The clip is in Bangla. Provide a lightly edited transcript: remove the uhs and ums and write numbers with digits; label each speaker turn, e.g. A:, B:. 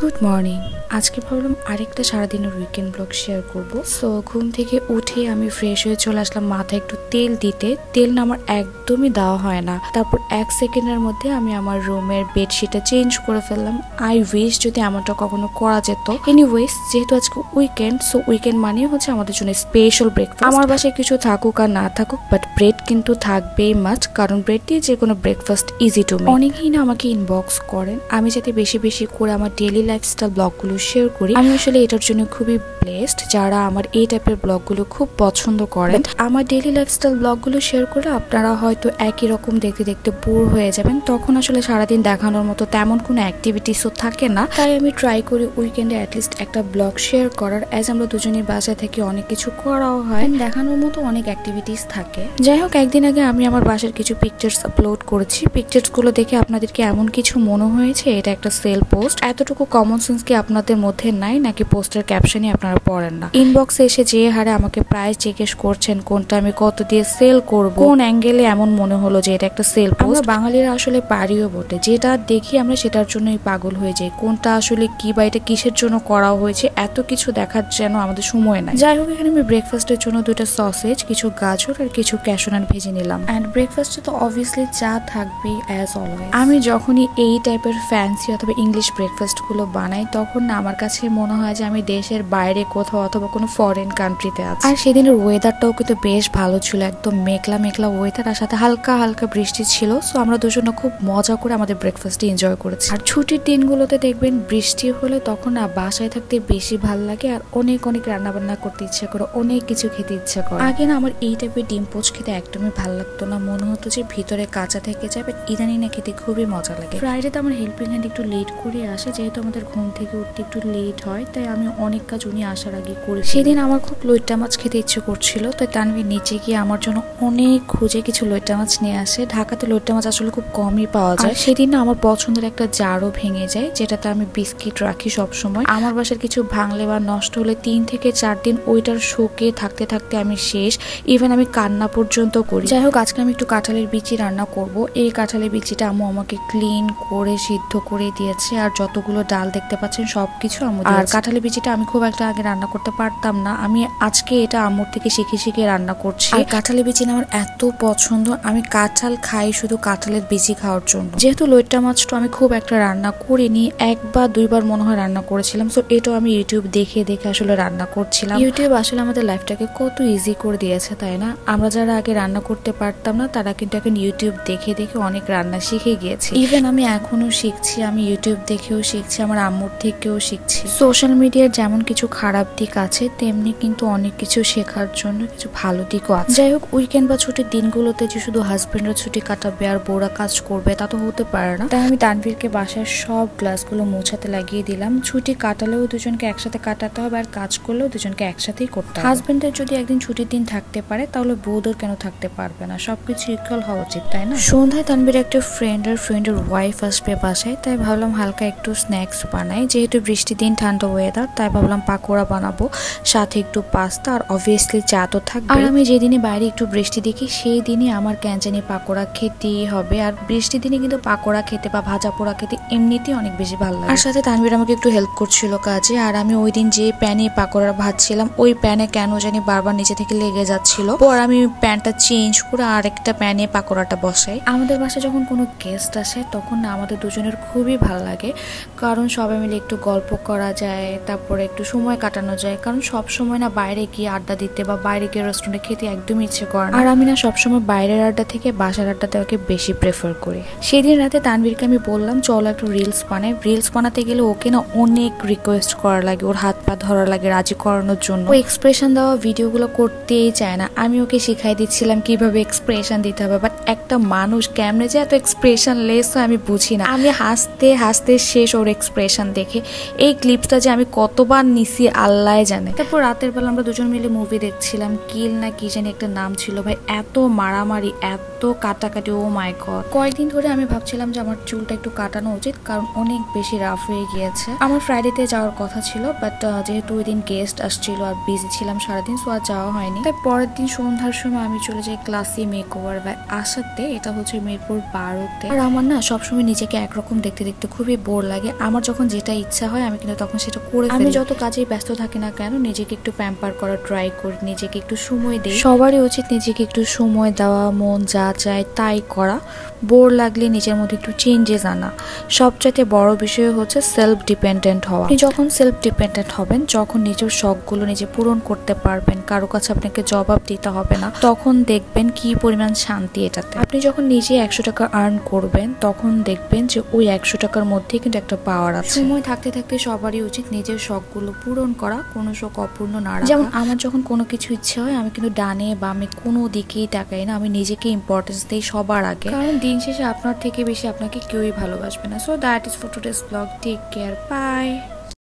A: Good morning. আজকে ভাবলাম আরেকটা সারাদিনের উইকেন্ড ব্লগ শেয়ার করব। সো ঘুম থেকে উঠে আমি ফ্রেশ হয়ে চলে আসলাম মাথায় একটু তেল দিতে। তেল না আমার একদমই দেওয়া হয় না। তারপর 1 সেকেন্ডের মধ্যে আমি আমার রুমের বেডশিটটা চেঞ্জ করে ফেললাম। আই উইশ যদি এমনটা কখনো করা যেত। এনিওয়েজ, যেহেতু আজকে উইকেন্ড, সো উইকেন্ড মানে হচ্ছে আমাদের জন্য স্পেশাল ব্রেকফাস্ট। আমার বাসায় কিছু থাকুক আর না থাকুক, বাট ব্রেড কিন্তু থাকবেই মাস্ট, কারণ ব্রেড দিয়ে যে কোনো ব্রেকফাস্ট ইজি টু মেক। অনেকেই না আমাকে ইনবক্স করেন আমি যাতে বেশি বেশি করে আমার ডেইলি লাইফস্টাইল ব্লগগুলো শেয়ার করি। আমি আসলে এটার জন্য খুবই ব্লেসড যারা আমার এই টাইপের ব্লগগুলো খুব পছন্দ করেন। আমার ডেইলি লাইফস্টাইল ব্লগগুলো শেয়ার করে আপনারা হয়তো একই রকম দেখতে দেখতে বোর হয়ে যাবেন। তখন আসলে সারাদিন দেখানোর মতো তেমন কোনো অ্যাক্টিভিটিসও থাকে না। তাই আমি ট্রাই করি উইকেন্ডে অ্যাটলিস্ট একটা ব্লগ শেয়ার করার। অ্যাজ আমরা দুজনের বাসায় থেকে অনেক কিছু করাও হয়, দেখানোর মতো অনেক অ্যাক্টিভিটিস থাকে। যাই হোক, একদিন আগে আমি আমার বাসার কিছু পিকচার্স আপলোড করেছি। পিকচার্সগুলো দেখে আপনাদেরকে এমন কিছু মনে হয়েছে এটা একটা সেল পোস্ট? এতটুকু কমন সেন্স কি আপনাদের মধ্যে নাই, নাকি পোস্টের ক্যাপশনই আপনারা পড়েন না? ইনবক্সে এসে যে হারে আমাকে প্রাইস জিজ্ঞেস করছেন কোনটা আমি কত দিয়ে সেল করব, কোন অ্যাঙ্গেলে এমন মনে হলো যে এটা একটা সেল পোস্ট। আমরা বাঙালিরা আসলে পারিও বটে, যেটা দেখি আমরা সেটার জন্যই পাগল হয়ে যাই। কোনটা আসলে কি বা এটা কিসের জন্য করা হয়েছে এত কিছু দেখার যেন আমাদের সময় নাই। যাই হোক, এখানে আমি ব্রেকফাস্টের জন্য 2টা সসেজ, কিছু গাজর আর কিছু ক্যাশনাট ভেজে নিলাম। অ্যান্ড ব্রেকফাস্টে তো অবভিয়াসলি চা থাকবেই অ্যাজ অলওয়েজ। আমি যখনই এই টাইপের ফ্যান্সি অথবা ইংলিশ ব্রেকফাস্ট গুলো বানাই তখন না আমার কাছে মনে হয় যে আমি দেশের বাইরে কোথাও অথবা কোনো ফরেন কান্ট্রিতে আছি। আর সেদিনের ওয়েদারটাও কিন্তু বেশ ভালো ছিল, একদম মেঘলা মেঘলা ওয়েদার, আর সাথে হালকা হালকা বৃষ্টি ছিল। সো আমরা দুজনে খুব মজা করে আমাদের ব্রেকফাস্টে এনজয় করেছি। আর ছুটির দিনগুলোতে দেখবেন বৃষ্টি হলে তখন না বাসায় থাকতে বেশি ভালো লাগে, আর অনেক অনেক রান্না বান্না করতে ইচ্ছা করে, অনেক কিছু খেতে ইচ্ছা করে। আগে না আমার এই টাইপের ডিম পোচ খেতে একদমই ভালো লাগতো না, মনে হতো যে ভিতরে কাঁচা থেকে যায়। বাট ইদানিং না খেতে খুবই মজা লাগে। ফ্রাইডেতে আমার হেল্পিং হ্যান্ড একটু লেট করে আসে, যেহেতু আমাদের ঘুম থেকে উঠতে একটু লেট হয়, তাই আমি অনেক কাজ উনি আসার আগে করি। সেদিন আমার খুব লইট্টা মাছ খেতে ইচ্ছে করছিল, তাই তানভীর নিচে গিয়ে আমার জন্য অনেক খুঁজে কিছু লইট্টা মাছ নিয়ে আসে। ঢাকাতে লইট্টা মাছ আসলে খুব কমই পাওয়া যায়। সেদিন না আমার পছন্দের একটা জারও ভেঙে যায়, যেটাতে আমি বিস্কিট রাখি সবসময়। আমার বাসার কিছু ভাঙলে বা নষ্ট হলে 3 থেকে 4 দিন ওইটার শোকে থাকতে থাকতে আমি শেষ। ইভেন আমি কান্না পর্যন্ত করি। যাই হোক, আজকে আমি একটু কাঁঠালের বিচি রান্না করব। এই কাঁঠালের বিচিটা আম্মু আমাকে ক্লিন করে সিদ্ধ করে দিয়েছে, আর যতগুলো ডাল দেখতে পাচ্ছেন সবকিছু আম্মু দিয়েছে। আর কাঁঠালের বিচিটা আমি খুব একটা আগে রান্না করতে পারতাম না, আমি আজকে এটা আম্মুর থেকে শিখে শিখে রান্না করছি। আর কাঁঠালের বিচি আমার এত পছন্দ, আমি কাঁঠাল খাই শুধু কাঁঠালের বিচি খাওয়ার জন্য। যেহেতু লইট্টা মাছটা আমি খুব একটা রান্না করিনি, 1 বা 2 বার মনে হয় রান্না করেছিলাম। সো এটাও আমি ইউটিউব দেখে দেখে আসলে রান্না করছিলাম। ইউটিউব আসলে আমাদের লাইফটাকে কত ইজি করে দিয়েছে, তাই না? আমরা যারা আগে রান্না করতে পারতাম না তারা কিন্তু এখন ইউটিউব দেখে দেখে অনেক রান্না শিখে গিয়েছে। ইভেন আমি এখনো শিখছি, আমি ইউটিউব দেখেও শিখছি, আমার আম্মুর থেকেও শিখছি। সোশ্যাল মিডিয়ার যেমন কিছু খারাপ দিক আছে, তেমনি কিন্তু অনেক কিছু শেখার জন্য কিছু ভালো দিকও আছে। যাই হোক, উইকেন্ড বা ছুটির দিনগুলোতে যে শুধু হাজবেন্ডরা ছুটি কাটাবে আর বউরা কাজ করবে তা তো হতে পারে না। তাই আমি তানভীরকে বাসার সব গ্লাসগুলো মোছাতে লাগিয়ে দিলাম। ছুটি কাটালেও দুজনকে একসাথে কাটাতে হবে, আর কাজ করলেও দুজনকে একসাথেই করতে হবে। হাজবেন্ডের যদি একদিন ছুটির দিন থাকতে পারে তাহলে বউদের কেন থাকতে পারবে না? সবকিছু ইকুয়াল হওয়া উচিত, তাই না? সন্ধ্যায় তানভীর একটা ফ্রেন্ডের ওয়াইফ আসবে বাসায়, তাই ভাবলাম হালকা একটু স্ন্যাক্স বানাই। যেহেতু বৃষ্টির দিন, ঠান্ডা ওয়েদার, তাই ভাবলাম পাকোড়া বানাবো, সাথে একটু পাস্তা, আর অবভিয়াসলি চা তো থাকবে। আর আমি যেদিনই বাইরে একটু বৃষ্টি দেখি সেই দিনই আমার ক্যানচানি পাকোড়া খেতেই হবে। আর বৃষ্টির দিনে কিন্তু পাকোড়া খেতে বা ভাজা পোড়া খেতে এমনিতেই অনেক বেশি ভালো লাগে। আর সাথে তানভীর আমাকে একটু হেল্প করছিল কাজে। আর আমি ওই দিন যে প্যানে পাকোড়া ভাজছিলাম ওই প্যানে কেন জানি বারবার নিচে থেকে লেগে যাচ্ছিল। পর আমি প্যানটা চেঞ্জ করে আর একটা প্যানে পাকোড়াটা বসাই। আমাদের বাসায় যখন কোনো গেস্ট আসে তখন না আমাদের দুজনের খুবই ভালো লাগে, কারণ সবাই মিলে একটু গল্প করা যায়, তারপরে একটু সময় কাটানো যায়। কারণ সব সময় না বাইরে গিয়ে আড্ডা দিতে বা বাইরে গিয়ে রেস্টুরেন্টে খেতে একদমই ইচ্ছে করে না। আর আমি না সবসময় বাইরের আড্ডা থেকে বাসার আড্ডা দেওয়াকে বেশি প্রেফার করি। সেদিন রাতে তানভীরকে আমি বললাম চলো একটু রিলস বানাই। রিলস বানাতে গেলে ওকে না অনেক রিকোয়েস্ট করা লাগে, ওর হাত পা ধরা লাগে রাজি করানোর জন্য। ও এক্সপ্রেশন দেওয়া ভিডিওগুলো করতেই চায় না। আমি ওকে শিখাই দিচ্ছিলাম কিভাবে এক্সপ্রেশন দিতে হবে, বাট একটা মানুষ কেমনে যে এত এক্সপ্রেশন লেস হয় আমি বুঝি না। আমি হাসতে হাসতে শেষ ওর এক্সপ্রেশন দেখে। এই ক্লিপটা যে আমি কতবার নিছি আল্লাহ জানে। তারপর রাতের বেলা আমরা দুজন মিলে মুভি দেখছিলাম, কিল না কি জানি একটা নাম ছিল। ভাই এত মারামারি, এত কাটাকাটি, ও মাই গড। কয়েকদিন ধরে আমি ভাবছিলাম যে আমার চুলটা একটু কাটানো উচিত, কারণ অনেক বেশি রাফ হয়ে গিয়েছে। আমার ফ্রাইডেতে যাওয়ার কথা ছিল, বাট যেহেতু ওই দিন গেস্ট আসছিল আর বিজি ছিলাম সারাদিন, সো আর যাওয়া হয়নি। তাই পরের দিন সন্ধ্যার সময় আমি চলে যাই ক্লাসি মেকওভার বাই আসাতে। এটা হচ্ছে মিরপুর 12-তে। আর আমার না সবসময় নিজেকে একরকম দেখতে দেখতে খুবই বোর লাগে। আমার যখন যেটা ইচ্ছা হয় হয় আমি কিন্তু তখন সেটা করে ফেলি। আমি যত কাজেই ব্যস্ত থাকি না কেন নিজেকে একটু প্যাম্পার করার ট্রাই করি, নিজেকে একটু সময় দিই। সবারই উচিত নিজেকে একটু সময় দেওয়া, মন যা চায় তাই করা, বোর লাগলে নিজের মধ্যে একটু চেঞ্জেস আনা। সবচাইতে বড় বিষয় হচ্ছে সেলফ ডিপেন্ডেন্ট হওয়া। আপনি যখন সেলফ ডিপেন্ডেন্ট হবেন, যখন নিজের শখগুলো নিজে পূরণ করতে পারবেন, কারো কাছে আপনাকে জবাব দিতে হবে না, তখন দেখবেন কি পরিমাণ শান্তি এটাতে। আপনি যখন নিজে 100 টাকা আর্ন করবেন তখন দেখবেন যে ওই 100 টাকার মধ্যে কিন্তু একটা পাওয়ার আছে। সময় থাকতে থাকতে সবারই উচিত নিজের শখগুলো পূরণ করা, কোনো শখ অপূর্ণ না রাখা। যেমন আমার যখন কোনো কিছু ইচ্ছে হয় আমি কিন্তু ডানে বামে কোনো দিকেই তাকাই না, আমি নিজেকে ইম্পর্টেন্স দিই সবার আগে, কারণ দিন শেষে আপনার থেকে বেশি আপনাকে কেউই ভালোবাসবে না। So that is for today's blog. Take care, by.